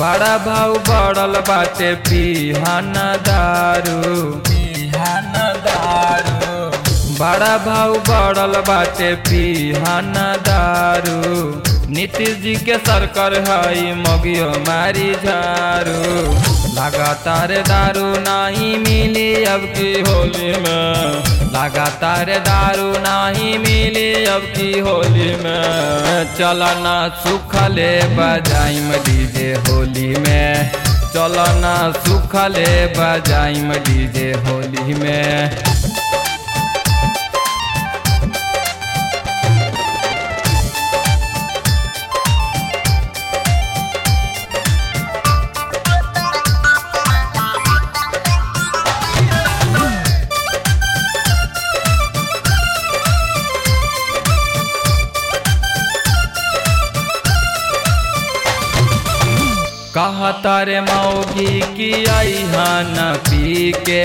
बड़ा भाव बढ़ल बाटे पिहाना दारू। बड़ा भाव बढ़ल बाटे पिहाना दारू। नीतीश जी के सरकार हई मगियो मारी झारू। लगातार दारू नहीं मिली अब की होली में। लगातार दारू नहीं मिली अब की होली में। चलना सुखले बजाइम डीजे होली में। चलना सुखले बजाइम डीजे होली में। कहा तारे मौगी की आई न पी के।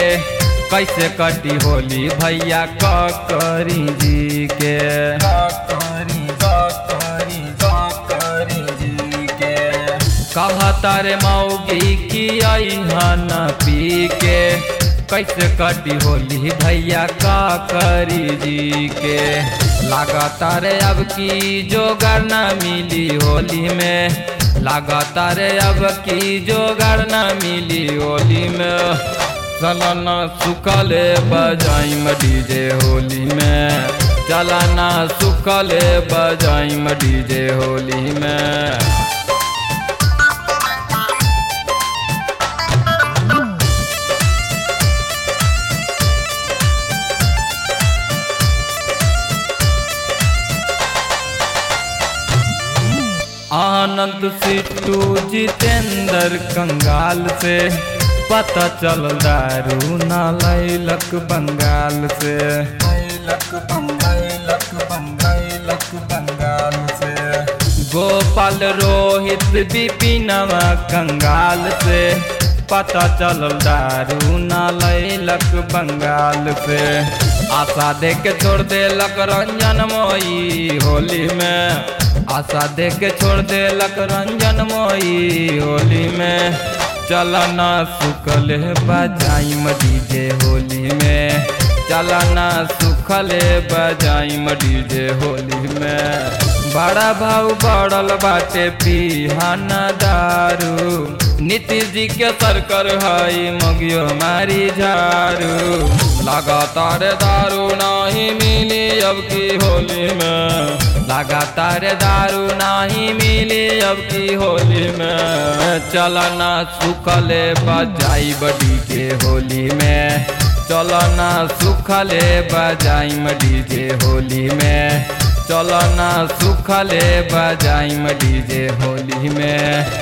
कैसे कटी होली भैया करी जी के। कहा तारे मौगी की आई न पी के। कैसे कटी होली भैया करी जी के। लगातार अब की जोगार न मिली होली में। लगातार अब की जोगार न मिली होली में। चलना सुखले बजाइम डीजे होली में। चलना सुखले बजाइम डीजे होली में। आनंद सिट्टू जितेंद्र कंगाल से पता चल दारू ना लैलक बंगाल से। गोपाल रोहित विपिनवा कंगाल से पता चल दारू ना लैलक बंगाल से। आशा दे के छोड़ देलक रंजन मोई होली में। आशा दे के छोड़ देलक रंजन मोई होली में। चलना सुखले बजाइम डीजे होली में। चलना सुखले बजाइम डीजे होली में। बड़ा भाव बढ़ल बाटे पिहाना दारू। नीतीश जी के सरकार हई मगियो मारी झारू। लगातार दारू नहीं मिली अब की होली में। लगातार दारू नहीं मिली अब की होली में। चलना सुखले बजाइम डीजे होली में। चलना सुखले बजाइम डीजे होली में। चलना सुखले बजाइम डीजे होली में।